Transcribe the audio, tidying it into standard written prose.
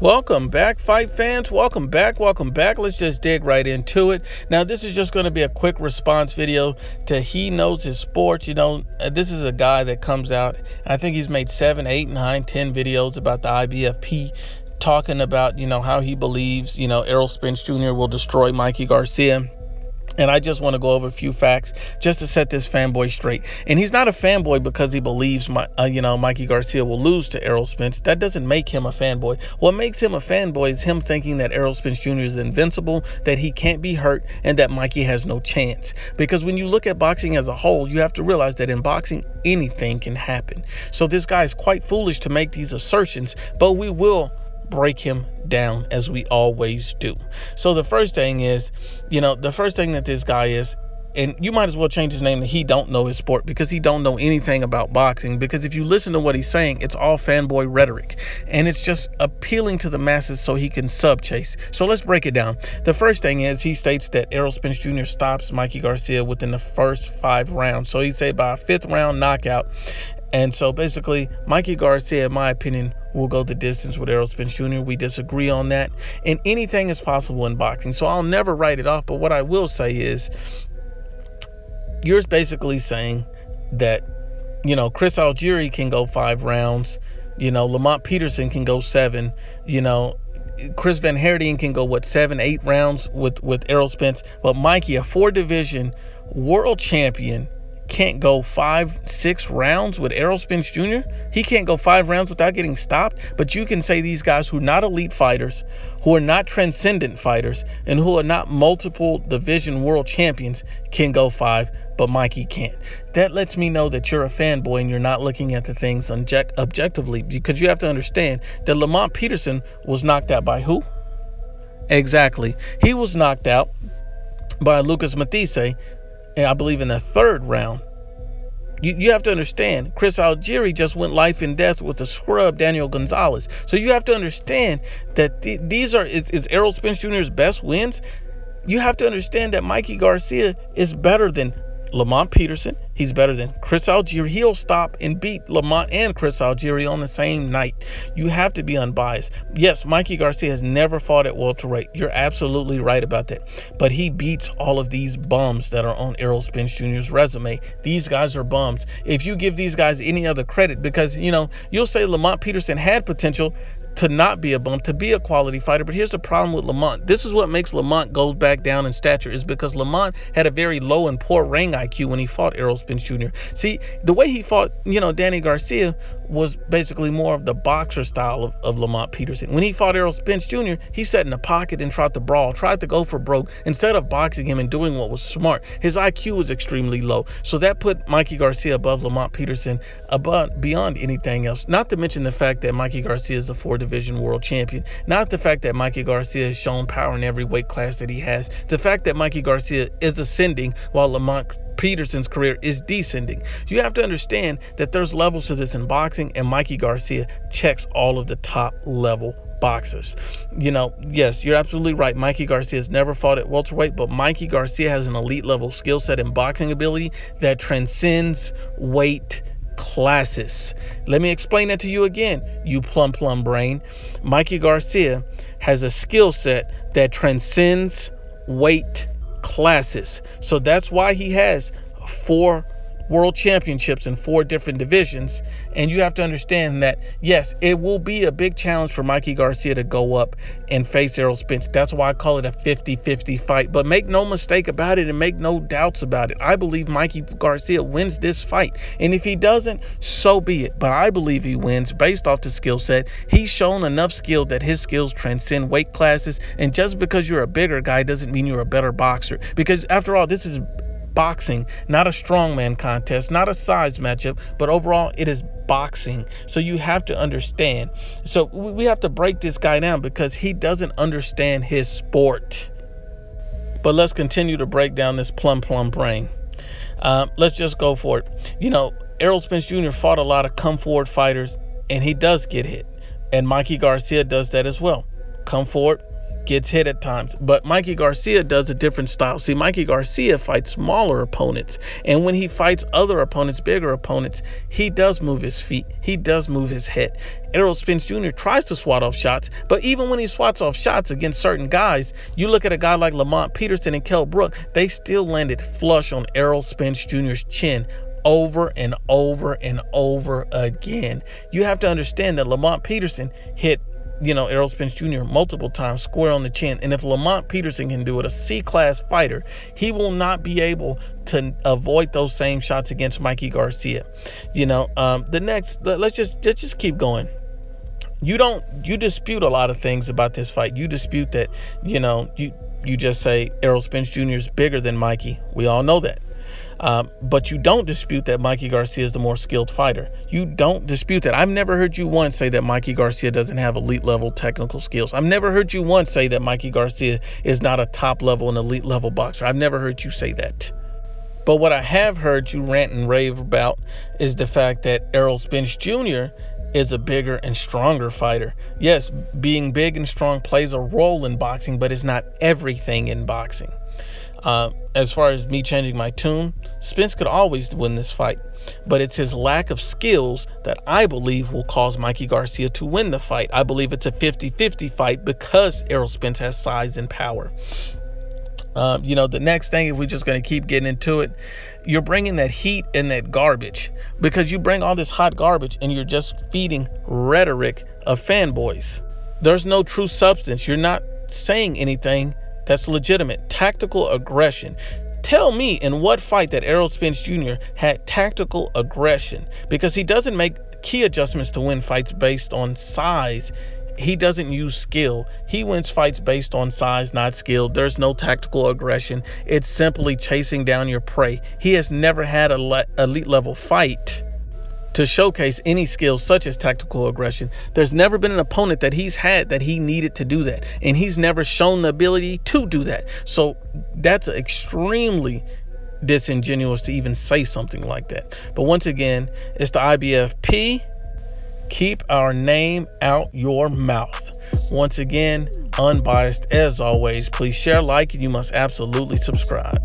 Welcome back, fight fans. Welcome back. Let's just dig right into it. Now, this is just going to be a quick response video to He Knows His Sports. This is a guy that comes out, and I think he's made 7, 8, 9, 10 videos about the IBFP, talking about, how he believes, Errol Spence Jr. will destroy Mikey Garcia. And I just want to go over a few facts just to set this fanboy straight. And he's not a fanboy because he believes Mikey Garcia will lose to Errol Spence. That doesn't make him a fanboy. What makes him a fanboy is him thinking that Errol Spence Jr. is invincible, that he can't be hurt, and that Mikey has no chance. Because when you look at boxing as a whole, you have to realize that in boxing, anything can happen. So this guy is quite foolish to make these assertions, but we will break him down as we always do. So the first thing is, that this guy is, and you might as well change his name to He Don't Know His Sport, because he don't know anything about boxing. Because if you listen to what he's saying, it's all fanboy rhetoric, and it's just appealing to the masses so he can sub-chase. So let's break it down. The first thing is, he states that Errol Spence Jr. stops Mikey Garcia within the first 5 rounds. So he said by a 5th round knockout. And so basically, Mikey Garcia, in my opinion, will go the distance with Errol Spence Jr. We disagree on that. And anything is possible in boxing. So I'll never write it off. But what I will say is, you're basically saying that, Chris Algieri can go 5 rounds. Lamont Peterson can go 7. Chris Van Herden can go, 7, 8 rounds with Errol Spence. But Mikey, a 4-division world champion, can't go 5, 6 rounds with Errol Spence Jr. He can't go 5 rounds without getting stopped. But you can say these guys who are not elite fighters, who are not transcendent fighters, and who are not multiple division world champions can go 5, but Mikey can't. That lets me know that you're a fanboy and you're not looking at the things objectively, because you have to understand that Lamont Peterson was knocked out by who? Exactly. He was knocked out by Lucas Matthysse, and I believe in the 3rd round. You have to understand, Chris Algieri just went life and death with the scrub Daniel Gonzalez. So you have to understand that these are is Errol Spence Jr.'s best wins. You have to understand that Mikey Garcia is better than Lamont Peterson. He's better than Chris Algieri. He'll stop and beat Lamont and Chris Algieri on the same night. You have to be unbiased. Yes, Mikey Garcia has never fought at welterweight. You're absolutely right about that. But he beats all of these bums that are on Errol Spence Jr.'s resume. These guys are bums. If you give these guys any other credit, because, you'll say Lamont Peterson had potential to not be a bum, to be a quality fighter. But here's the problem with Lamont. This is what makes Lamont go back down in stature, is because Lamont had a very low and poor ring IQ when he fought Errol Spence Jr. See, the way he fought, Danny Garcia was basically more of the boxer style of Lamont Peterson. When he fought Errol Spence Jr., he sat in the pocket and tried to brawl, tried to go for broke, instead of boxing him and doing what was smart. His IQ was extremely low. So that put Mikey Garcia above Lamont Peterson, beyond anything else. Not to mention the fact that Mikey Garcia is a 4-division world champion. Not the fact that Mikey Garcia has shown power in every weight class that he has. The fact that Mikey Garcia is ascending while Lamont Peterson's career is descending. You have to understand that there's levels to this in boxing, and Mikey Garcia checks all of the top level boxers. Yes, you're absolutely right. Mikey Garcia has never fought at welterweight, but Mikey Garcia has an elite level skill set and boxing ability that transcends weight classes. Let me explain that to you again, you plum brain. Mikey Garcia has a skill set that transcends weight classes. So that's why he has 4 world championships in 4 different divisions. And you have to understand that, yes, it will be a big challenge for Mikey Garcia to go up and face Errol Spence. That's why I call it a 50-50 fight. But make no mistake about it, and make no doubts about it, I believe Mikey Garcia wins this fight. And if he doesn't, so be it. But I believe he wins based off the skill set. He's shown enough skill that his skills transcend weight classes. And just because you're a bigger guy doesn't mean you're a better boxer. Because after all, this is boxing, not a strongman contest, not a size matchup, but overall it is boxing. So you have to understand. So we have to break this guy down because he doesn't understand his sport. But let's continue to break down this plum brain. Let's just go for it. Errol Spence Jr. fought a lot of come forward fighters, and he does get hit. And Mikey Garcia does that as well. Come forward, gets hit at times. But Mikey Garcia does a different style. See, Mikey Garcia fights smaller opponents. And when he fights other opponents, bigger opponents, he does move his feet. He does move his head. Errol Spence Jr. tries to swat off shots, but even when he swats off shots against certain guys, you look at a guy like Lamont Peterson and Kell Brook, they still landed flush on Errol Spence Jr.'s chin over and over and over again. You have to understand that Lamont Peterson hit Errol Spence Jr. multiple times square on the chin. And if Lamont Peterson can do it, a C-class fighter, he will not be able to avoid those same shots against Mikey Garcia. Let's just keep going. You dispute a lot of things about this fight. You dispute that, you just say Errol Spence Jr. is bigger than Mikey. We all know that. But you don't dispute that Mikey Garcia is the more skilled fighter. You don't dispute that. I've never heard you once say that Mikey Garcia doesn't have elite level technical skills. I've never heard you once say that Mikey Garcia is not a top level and elite level boxer. I've never heard you say that. But what I have heard you rant and rave about is the fact that Errol Spence Jr. is a bigger and stronger fighter. Yes, being big and strong plays a role in boxing, but it's not everything in boxing. As far as me changing my tune, Spence could always win this fight, but it's his lack of skills that I believe will cause Mikey Garcia to win the fight. I believe it's a 50-50 fight because Errol Spence has size and power. The next thing, if we're just going to keep getting into it, you're bringing that heat and that garbage, because you bring all this hot garbage and you're just feeding rhetoric of fanboys. There's no true substance. You're not saying anything that's legitimate. Tactical aggression. Tell me in what fight that Errol Spence Jr. had tactical aggression, because he doesn't make key adjustments to win fights based on size. He doesn't use skill. He wins fights based on size, not skill. There's no tactical aggression. It's simply chasing down your prey. He has never had an elite level fight to showcase any skills such as tactical aggression. There's never been an opponent that he's had that he needed to do that, and he's never shown the ability to do that. So that's extremely disingenuous to even say something like that. But once again, it's the IBFP. Keep our name out your mouth. Once again, Unbiased as always. Please share, like, and you must absolutely subscribe.